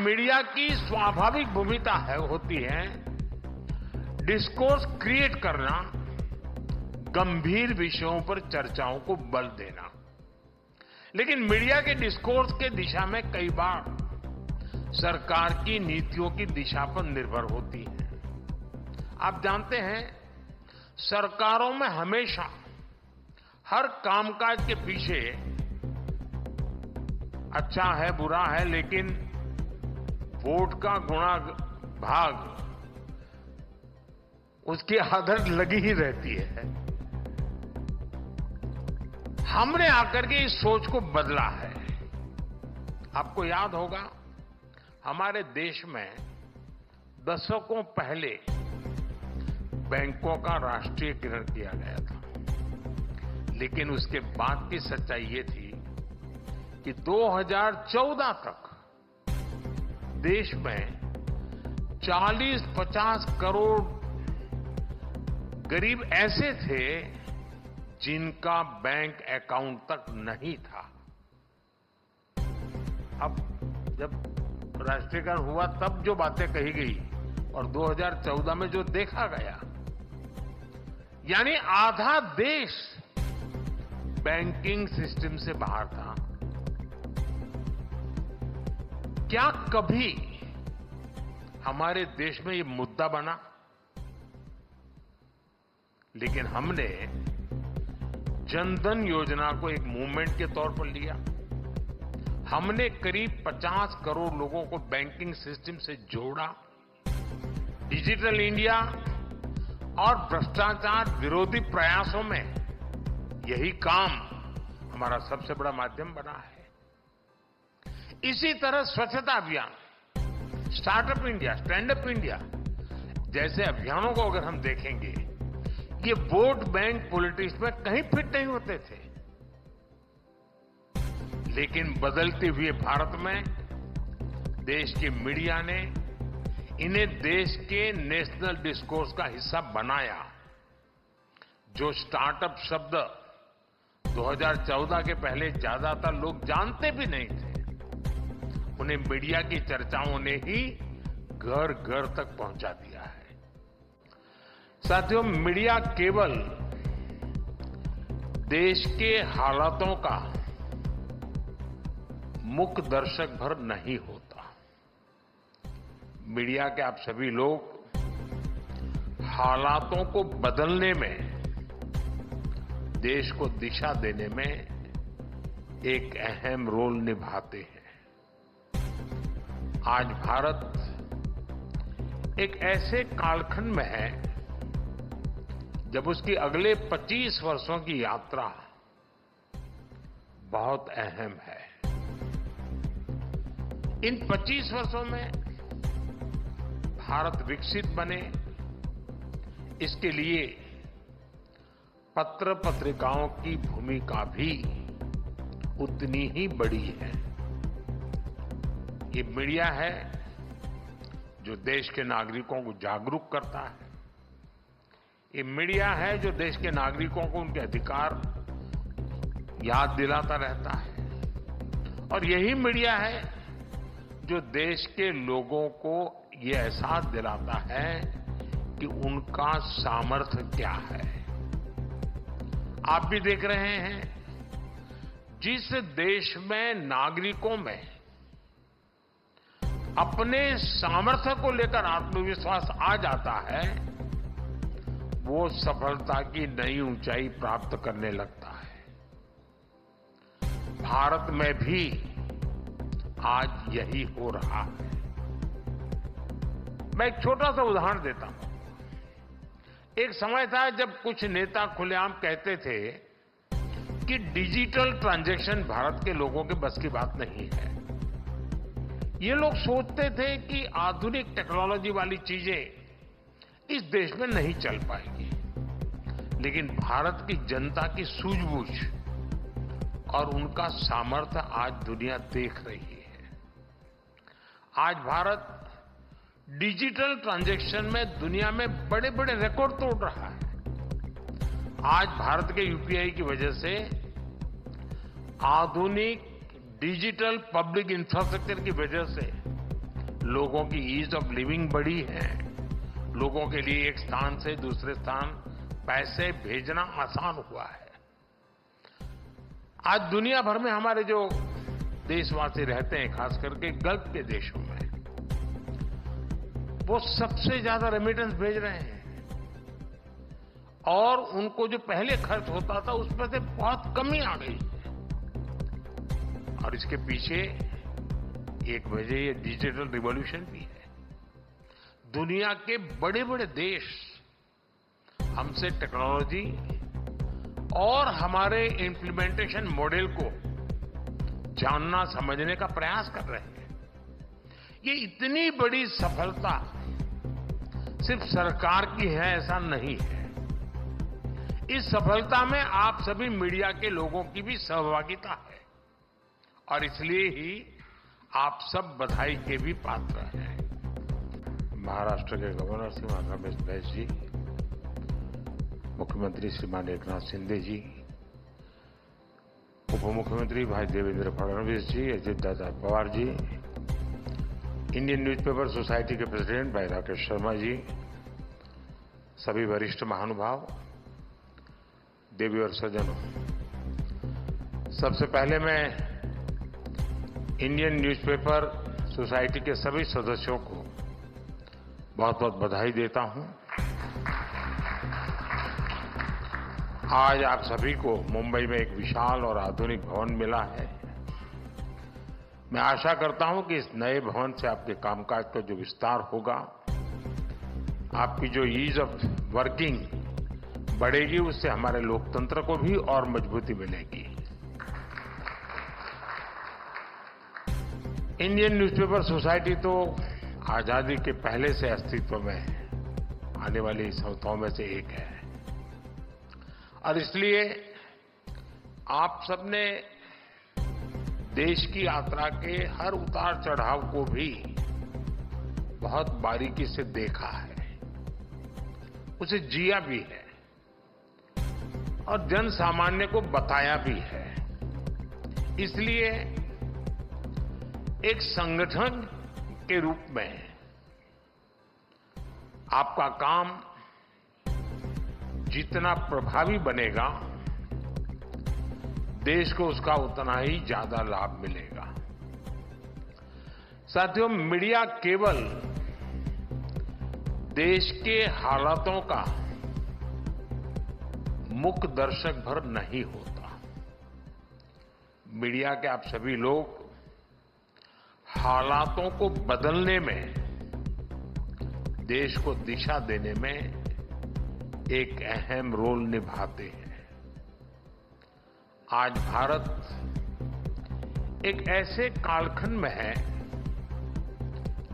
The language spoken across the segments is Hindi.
मीडिया की स्वाभाविक भूमिका होती है डिस्कोर्स क्रिएट करना, गंभीर विषयों पर चर्चाओं को बल देना। लेकिन मीडिया के डिस्कोर्स के दिशा में कई बार सरकार की नीतियों की दिशा पर निर्भर होती है। आप जानते हैं, सरकारों में हमेशा हर कामकाज के पीछे अच्छा है बुरा है, लेकिन वोट का गुणा भाग उसकी आदत लगी ही रहती है। हमने आकर के इस सोच को बदला है। आपको याद होगा, हमारे देश में दशकों पहले बैंकों का राष्ट्रीयकरण किया गया था, लेकिन उसके बाद की सच्चाई ये थी कि 2014 तक देश में 40-50 करोड़ गरीब ऐसे थे जिनका बैंक अकाउंट तक नहीं था। अब जब राष्ट्रीयकरण हुआ तब जो बातें कही गई और 2014 में जो देखा गया, यानी आधा देश बैंकिंग सिस्टम से बाहर था। क्या कभी हमारे देश में ये मुद्दा बना? लेकिन हमने जनधन योजना को एक मूवमेंट के तौर पर लिया। हमने करीब 50 करोड़ लोगों को बैंकिंग सिस्टम से जोड़ा। डिजिटल इंडिया और भ्रष्टाचार विरोधी प्रयासों में यही काम हमारा सबसे बड़ा माध्यम बना है। इसी तरह स्वच्छता अभियान, startup India, stand up India जैसे अभियानों को अगर हम देखेंगे, ये वोट बैंक पॉलिटिक्स में कहीं फिट नहीं होते थे। लेकिन बदलते हुए भारत में देश की मीडिया ने इन्हें देश के नेशनल डिस्कोर्स का हिस्सा बनाया। जो स्टार्टअप शब्द 2014 के पहले ज्यादातर लोग जानते भी नहीं थे, उन्हें मीडिया की चर्चाओं ने ही घर घर तक पहुंचा दिया है। साथियों, मीडिया केवल देश के हालातों का मुख्य दर्शक भर नहीं होता। मीडिया के आप सभी लोग हालातों को बदलने में, देश को दिशा देने में एक अहम रोल निभाते हैं। आज भारत एक ऐसे कालखंड में है जब उसकी अगले 25 वर्षों की यात्रा बहुत अहम है। इन 25 वर्षों में भारत विकसित बने, इसके लिए पत्र पत्रिकाओं की भूमिका भी उतनी ही बड़ी है। ये मीडिया है जो देश के नागरिकों को जागरूक करता है। ये मीडिया है जो देश के नागरिकों को उनके अधिकार याद दिलाता रहता है। और यही मीडिया है जो देश के लोगों को ये एहसास दिलाता है कि उनका सामर्थ्य क्या है। आप भी देख रहे हैं, जिस देश में नागरिकों में अपने सामर्थ्य को लेकर आत्मविश्वास आ जाता है, वो सफलता की नई ऊंचाई प्राप्त करने लगता है। भारत में भी आज यही हो रहा है। मैं एक छोटा सा उदाहरण देता हूं। एक समय था जब कुछ नेता खुलेआम कहते थे कि डिजिटल ट्रांजैक्शन भारत के लोगों के बस की बात नहीं है। ये लोग सोचते थे कि आधुनिक टेक्नोलॉजी वाली चीजें इस देश में नहीं चल पाएंगी। लेकिन भारत की जनता की सूझबूझ और उनका सामर्थ्य आज दुनिया देख रही है। आज भारत डिजिटल ट्रांजैक्शन में दुनिया में बड़े बड़े रिकॉर्ड तोड़ रहा है। आज भारत के यूपीआई की वजह से आधुनिक डिजिटल पब्लिक इंफ्रास्ट्रक्चर की वजह से लोगों की ईज ऑफ लिविंग बढ़ी है, लोगों के लिए एक स्थान से दूसरे स्थान पैसे भेजना आसान हुआ है। आज दुनिया भर में हमारे जो देशवासी रहते हैं, खास करके गल्फ के देशों में, वो सबसे ज्यादा रेमिटेंस भेज रहे हैं और उनको जो पहले खर्च होता था उसमें से बहुत कमी आ गई है। और इसके पीछे एक वजह ये डिजिटल रिवॉल्यूशन भी है। दुनिया के बड़े बड़े देश हमसे टेक्नोलॉजी और हमारे इंप्लीमेंटेशन मॉडल को जानना समझने का प्रयास कर रहे हैं। ये इतनी बड़ी सफलता सिर्फ सरकार की है ऐसा नहीं है। इस सफलता में आप सभी मीडिया के लोगों की भी सहभागिता है और इसलिए ही आप सब बधाई के भी पात्र हैं। महाराष्ट्र के गवर्नर श्रीमान रमेश बैस जी, मुख्यमंत्री श्रीमान एकनाथ शिंदे जी, उप मुख्यमंत्री भाई देवेंद्र फडणवीस जी, Ajit Dada Pawar ji, Indian newspaper society के प्रेसिडेंट भाई राकेश शर्मा जी, सभी वरिष्ठ महानुभाव, देवी और सज्जनों, सबसे पहले मैं इंडियन न्यूज़पेपर सोसाइटी के सभी सदस्यों को बहुत बहुत बधाई देता हूं। आज आप सभी को मुंबई में एक विशाल और आधुनिक भवन मिला है। मैं आशा करता हूं कि इस नए भवन से आपके कामकाज का जो विस्तार होगा, आपकी जो ईज ऑफ वर्किंग बढ़ेगी, उससे हमारे लोकतंत्र को भी और मजबूती मिलेगी। इंडियन न्यूज़पेपर सोसाइटी तो आजादी के पहले से अस्तित्व में आने वाली संस्थाओं में से एक है और इसलिए आप सबने देश की यात्रा के हर उतार चढ़ाव को भी बहुत बारीकी से देखा है, उसे जिया भी है और जन सामान्य को बताया भी है। इसलिए एक संगठन के रूप में आपका काम जितना प्रभावी बनेगा, देश को उसका उतना ही ज्यादा लाभ मिलेगा। साथियों, मीडिया केवल देश के हालातों का मुख्य दर्शक भर नहीं होता। मीडिया के आप सभी लोग हालातों को बदलने में, देश को दिशा देने में एक अहम रोल निभाते हैं। आज भारत एक ऐसे कालखंड में है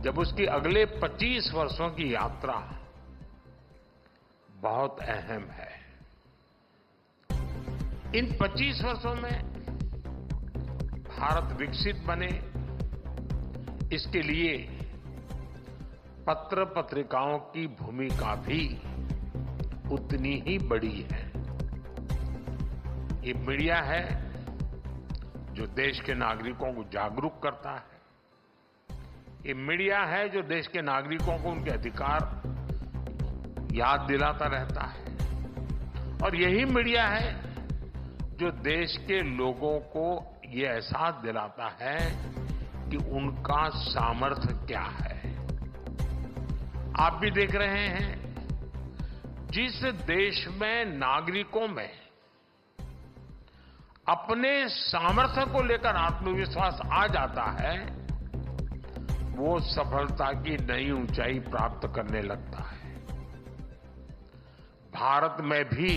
जब उसकी अगले 25 वर्षों की यात्रा बहुत अहम है। इन 25 वर्षों में भारत विकसित बने, इसके लिए पत्र पत्रिकाओं की भूमिका भी उतनी ही बड़ी है। ये मीडिया है जो देश के नागरिकों को जागरूक करता है। ये मीडिया है जो देश के नागरिकों को उनके अधिकार याद दिलाता रहता है और यही मीडिया है जो देश के लोगों को ये एहसास दिलाता है कि उनका सामर्थ्य क्या है। आप भी देख रहे हैं, जिस देश में नागरिकों में अपने सामर्थ्य को लेकर आत्मविश्वास आ जाता है, वो सफलता की नई ऊंचाई प्राप्त करने लगता है। भारत में भी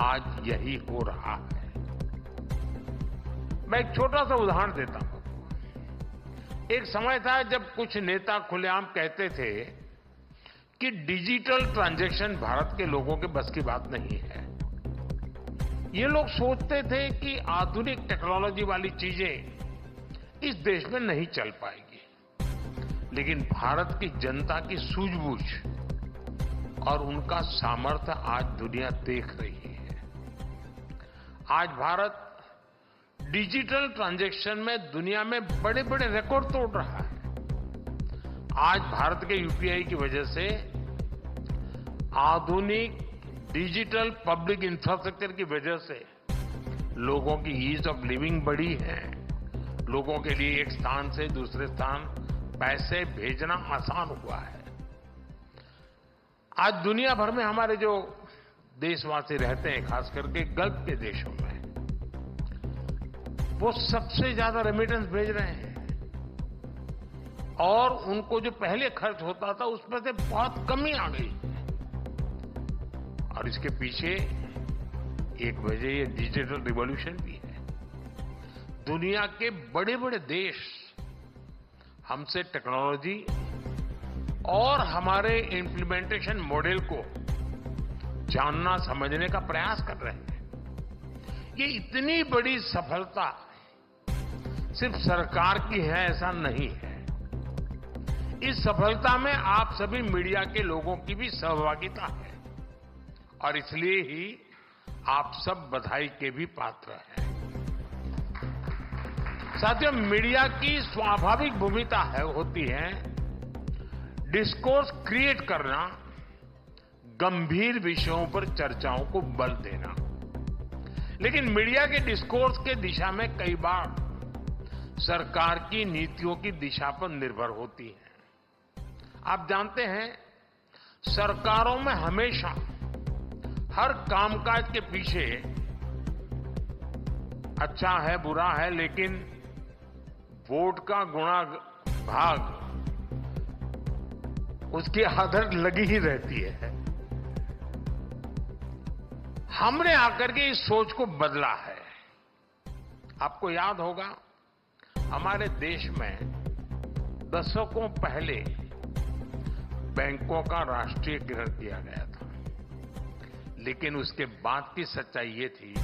आज यही हो रहा है। मैं एक छोटा सा उदाहरण देता हूं। एक समय था जब कुछ नेता खुलेआम कहते थे कि डिजिटल ट्रांजैक्शन भारत के लोगों के बस की बात नहीं है। ये लोग सोचते थे कि आधुनिक टेक्नोलॉजी वाली चीजें इस देश में नहीं चल पाएगी, लेकिन भारत की जनता की सूझबूझ और उनका सामर्थ्य आज दुनिया देख रही है। आज भारत डिजिटल ट्रांजैक्शन में दुनिया में बड़े बड़े रिकॉर्ड तोड़ रहा है। आज भारत के यूपीआई की वजह से आधुनिक डिजिटल पब्लिक इंफ्रास्ट्रक्चर की वजह से लोगों की ईज ऑफ लिविंग बढ़ी है। लोगों के लिए एक स्थान से दूसरे स्थान पैसे भेजना आसान हुआ है। आज दुनिया भर में हमारे जो देशवासी रहते हैं, खास करके गल्फ के देशों में, वो सबसे ज्यादा रेमिटेंस भेज रहे हैं और उनको जो पहले खर्च होता था उसमें से बहुत कमी आ गई। और इसके पीछे एक वजह ये डिजिटल रिवॉल्यूशन भी है। दुनिया के बड़े बड़े देश हमसे टेक्नोलॉजी और हमारे इंप्लीमेंटेशन मॉडल को जानना समझने का प्रयास कर रहे हैं। ये इतनी बड़ी सफलता सिर्फ सरकार की है ऐसा नहीं है। इस सफलता में आप सभी मीडिया के लोगों की भी सहभागिता है और इसलिए ही आप सब बधाई के भी पात्र हैं। साथियों, मीडिया की स्वाभाविक भूमिका होती है डिस्कोर्स क्रिएट करना, गंभीर विषयों पर चर्चाओं को बल देना। लेकिन मीडिया के डिस्कोर्स के दिशा में कई बार सरकार की नीतियों की दिशा पर निर्भर होती है। आप जानते हैं, सरकारों में हमेशा हर कामकाज के पीछे अच्छा है बुरा है, लेकिन वोट का गुणा भाग उसकी आदत लगी ही रहती है। हमने आकर के इस सोच को बदला है। आपको याद होगा, हमारे देश में दशकों पहले बैंकों का राष्ट्रीयकरण किया गया था, लेकिन उसके बाद की सच्चाई ये थी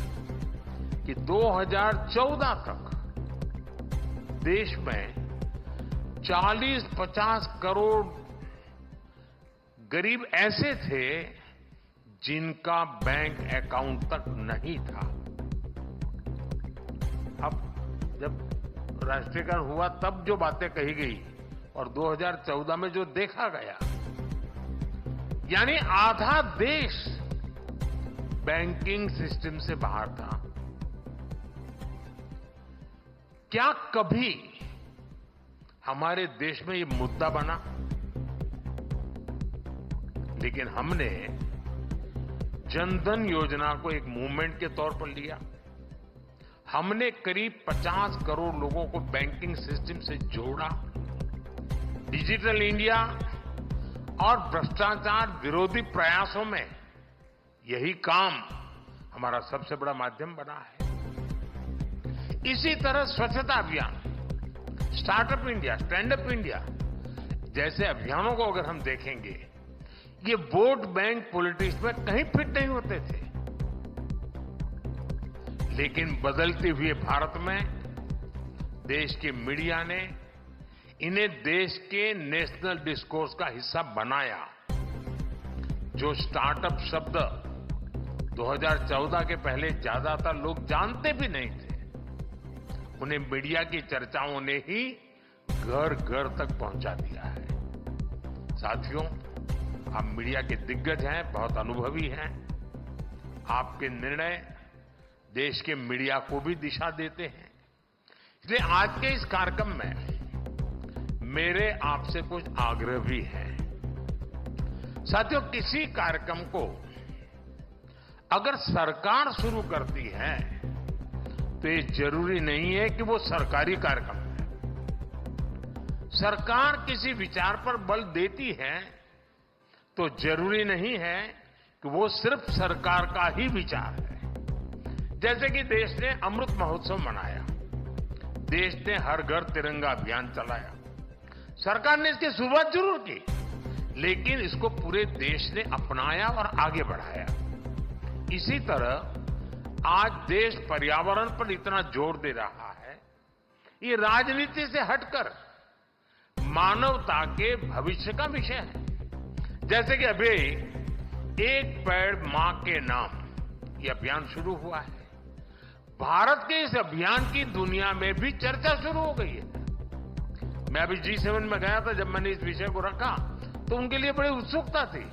कि 2014 तक देश में 40-50 करोड़ गरीब ऐसे थे जिनका बैंक अकाउंट तक नहीं था। अब जब राष्ट्रीयकरण हुआ तब जो बातें कही गई और 2014 में जो देखा गया, यानी आधा देश बैंकिंग सिस्टम से बाहर था। क्या कभी हमारे देश में ये मुद्दा बना? लेकिन हमने जनधन योजना को एक मूवमेंट के तौर पर लिया। हमने करीब 50 करोड़ लोगों को बैंकिंग सिस्टम से जोड़ा। डिजिटल इंडिया और भ्रष्टाचार विरोधी प्रयासों में यही काम हमारा सबसे बड़ा माध्यम बना है। इसी तरह स्वच्छता अभियान, startup India, stand up India जैसे अभियानों को अगर हम देखेंगे, ये वोट बैंक पॉलिटिक्स में कहीं फिट नहीं होते थे। लेकिन बदलते हुए भारत में देश के मीडिया ने इन्हें देश के नेशनल डिस्कोर्स का हिस्सा बनाया। जो स्टार्टअप शब्द 2014 के पहले ज्यादातर लोग जानते भी नहीं थे, उन्हें मीडिया की चर्चाओं ने ही घर घर तक पहुंचा दिया है। साथियों, आप मीडिया के दिग्गज हैं, बहुत अनुभवी हैं। आपके निर्णय देश के मीडिया को भी दिशा देते हैं। इसलिए आज के इस कार्यक्रम में मेरे आपसे कुछ आग्रह भी हैं। साथियों, किसी कार्यक्रम को अगर सरकार शुरू करती है तो ये जरूरी नहीं है कि वो सरकारी कार्यक्रम है। सरकार किसी विचार पर बल देती है तो जरूरी नहीं है कि वो सिर्फ सरकार का ही विचार है। जैसे कि देश ने अमृत महोत्सव मनाया, देश ने हर घर तिरंगा अभियान चलाया। सरकार ने इसकी शुरुआत जरूर की, लेकिन इसको पूरे देश ने अपनाया और आगे बढ़ाया। इसी तरह आज देश पर्यावरण पर इतना जोर दे रहा है, ये राजनीति से हटकर मानवता के भविष्य का विषय है। जैसे कि अभी एक पेड़ मां के नाम ये अभियान शुरू हुआ है। भारत के इस अभियान की दुनिया में भी चर्चा शुरू हो गई है। मैं अभी G7 में गया था, जब मैंने इस विषय को रखा तो उनके लिए बड़ी उत्सुकता थी।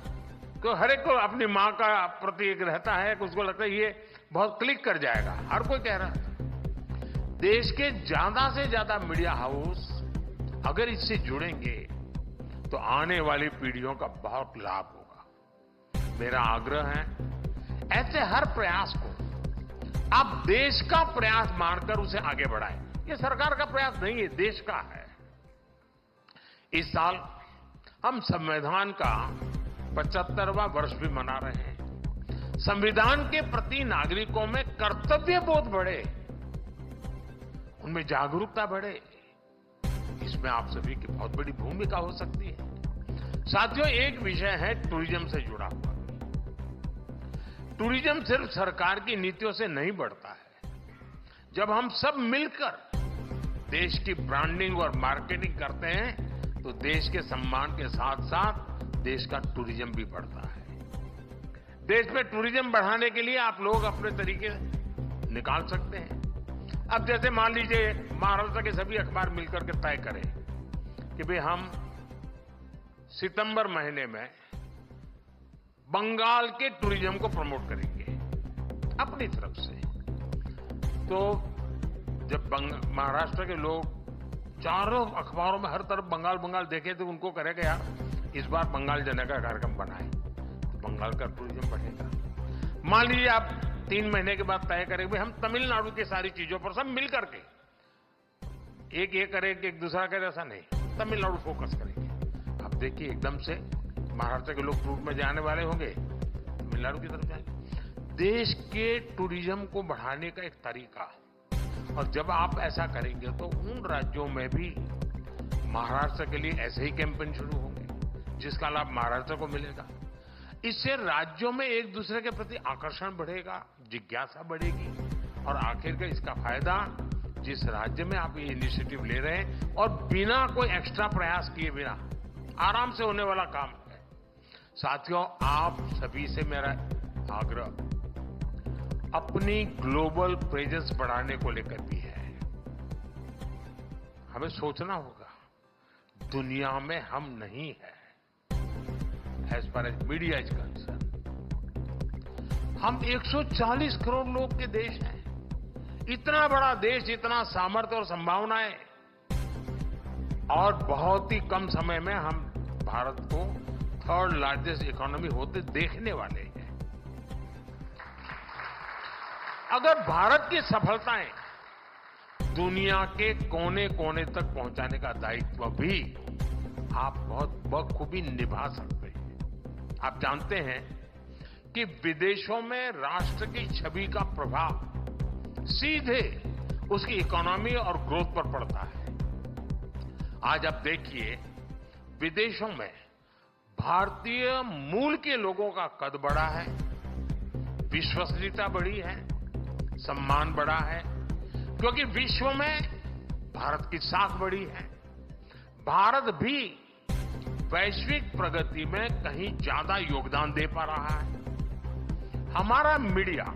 तो हर एक को अपनी मां का प्रति एक रहता है कि उसको लगता है ये बहुत क्लिक कर जाएगा, हर कोई कह रहा था। देश के ज्यादा से ज्यादा मीडिया हाउस अगर इससे जुड़ेंगे तो आने वाली पीढ़ियों का बहुत लाभ होगा। मेरा आग्रह है, ऐसे हर प्रयास को आप देश का प्रयास मानकर उसे आगे बढ़ाएं। ये सरकार का प्रयास नहीं है, देश का है। इस साल हम संविधान का 75वां वर्ष भी मना रहे हैं। संविधान के प्रति नागरिकों में कर्तव्य बोध बढ़े, उनमें जागरूकता बढ़े, इसमें आप सभी की बहुत बड़ी भूमिका हो सकती है। साथियों, एक विषय है टूरिज्म से जुड़ा हुआ। टूरिज्म सिर्फ सरकार की नीतियों से नहीं बढ़ता है। जब हम सब मिलकर देश की ब्रांडिंग और मार्केटिंग करते हैं तो देश के सम्मान के साथ साथ देश का टूरिज्म भी बढ़ता है। देश में टूरिज्म बढ़ाने के लिए आप लोग अपने तरीके निकाल सकते हैं। अब जैसे मान लीजिए महाराष्ट्र के सभी अखबार मिलकर के तय करें कि भाई हम सितंबर महीने में बंगाल के टूरिज्म को प्रमोट करेंगे अपनी तरफ से। तो जब महाराष्ट्र के लोग चारों अखबारों में हर तरफ बंगाल बंगाल देखे तो उनको करेगा यार इस बार बंगाल जाने का कार्यक्रम बनाए तो बंगाल का टूरिज्म बढ़ेगा। मान लीजिए आप 3 महीने के बाद तय करेंगे हम तमिलनाडु की सारी चीजों पर सब मिल करके एक ये करेंगे, एक दूसरा करे, ऐसा नहीं, तमिलनाडु फोकस करेंगे। आप देखिए एकदम से महाराष्ट्र के लोग टूर में जाने वाले होंगे, तमिलनाडु की तरफ जाएंगे। देश के टूरिज्म को बढ़ाने का एक तरीका, और जब आप ऐसा करेंगे तो उन राज्यों में भी महाराष्ट्र के लिए ऐसे ही कैंपेन शुरू होंगे जिसका लाभ महाराष्ट्र को मिलेगा। इससे राज्यों में एक दूसरे के प्रति आकर्षण बढ़ेगा, जिज्ञासा बढ़ेगी, और आखिर का इसका फायदा जिस राज्य में आप ये इनिशिएटिव ले रहे हैं और बिना कोई एक्स्ट्रा प्रयास किए बिना आराम से होने वाला काम है। साथियों, आप सभी से मेरा आग्रह अपनी ग्लोबल प्रेजेंस बढ़ाने को लेकर भी है। हमें सोचना होगा दुनिया में हम नहीं है as far as media is concern. हम 140 करोड़ लोग के देश हैं। इतना बड़ा देश, इतना सामर्थ्य और संभावनाएं, और बहुत ही कम समय में हम भारत को 3rd लार्जेस्ट इकोनॉमी होते देखने वाले हैं। अगर भारत की सफलताएं दुनिया के कोने कोने तक पहुंचाने का दायित्व भी आप बहुत बखूबी निभा सकते हैं। आप जानते हैं कि विदेशों में राष्ट्र की छवि का प्रभाव सीधे उसकी इकोनॉमी और ग्रोथ पर पड़ता है। आज आप देखिए विदेशों में भारतीय मूल के लोगों का कद बढ़ा है, विश्वसनीयता बढ़ी है, सम्मान बढ़ा है, क्योंकि विश्व में भारत की साख बढ़ी है। भारत भी वैश्विक प्रगति में कहीं ज्यादा योगदान दे पा रहा है। हमारा मीडिया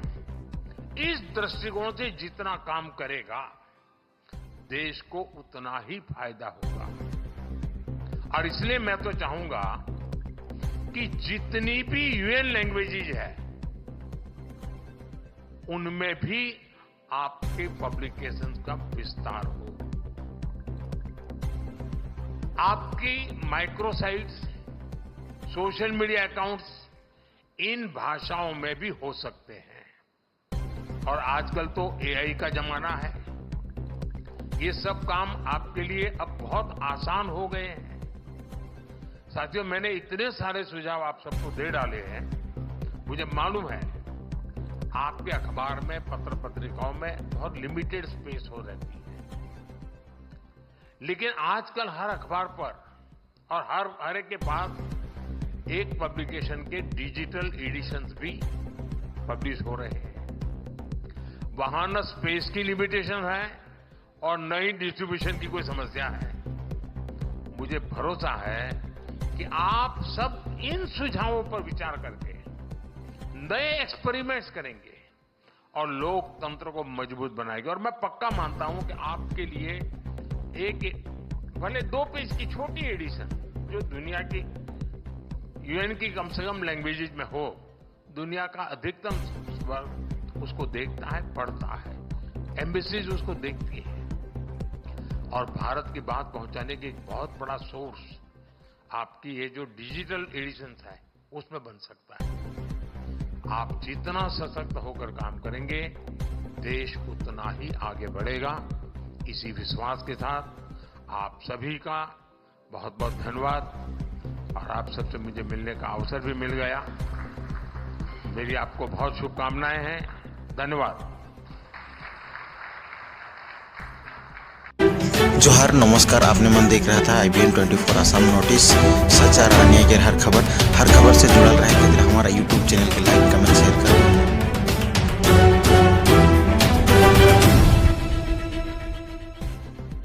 इस दृष्टिकोण से जितना काम करेगा देश को उतना ही फायदा होगा। और इसलिए मैं तो चाहूंगा कि जितनी भी यूएन लैंग्वेजेज है उनमें भी आपके पब्लिकेशंस का विस्तार हो। आपकी microsites, social media accounts in भाषाओं में भी हो सकते हैं। और आजकल तो एआई का जमाना है। ये सब काम आपके लिए अब बहुत आसान हो गए हैं। साथियों, मैंने इतने सारे सुझाव आप सबको दे डाले हैं। मुझे मालूम है आपके अखबार में, पत्र पत्रिकाओं में बहुत लिमिटेड स्पेस हो रहती है, लेकिन आजकल हर अखबार पर और हर एक के पास एक पब्लिकेशन के डिजिटल एडिशंस भी पब्लिश हो रहे हैं। वहां न स्पेस की लिमिटेशन है और न ही डिस्ट्रीब्यूशन की कोई समस्या है। मुझे भरोसा है कि आप सब इन सुझावों पर विचार करके नए एक्सपेरिमेंट्स करेंगे और लोकतंत्र को मजबूत बनाएंगे। और मैं पक्का मानता हूं कि आपके लिए एक भले 2 पेज की छोटी एडिशन जो दुनिया की यूएन की कम से कम लैंग्वेजेज में हो, दुनिया का अधिकतम वर्ग उसको देखता है, पढ़ता है, एम्बेसीज उसको देखती है और भारत की बात पहुंचाने की एक बहुत बड़ा सोर्स आपकी ये जो डिजिटल एडिशंस है उसमें बन सकता है। आप जितना सशक्त होकर काम करेंगे, देश उतना ही आगे बढ़ेगा। इसी विश्वास के साथ आप सभी का बहुत बहुत धन्यवाद और आप सबसे मुझे मिलने का अवसर भी मिल गया। मेरी आपको बहुत शुभकामनाएं हैं। धन्यवाद। जोहार नमस्कार, आपने मन देख रहा था IBN 24 आसाम नोटिस। सच्चा न्याय के हर खबर से जुड़ल रहे खातिर हमारा YouTube चैनल के लाइक कमेंट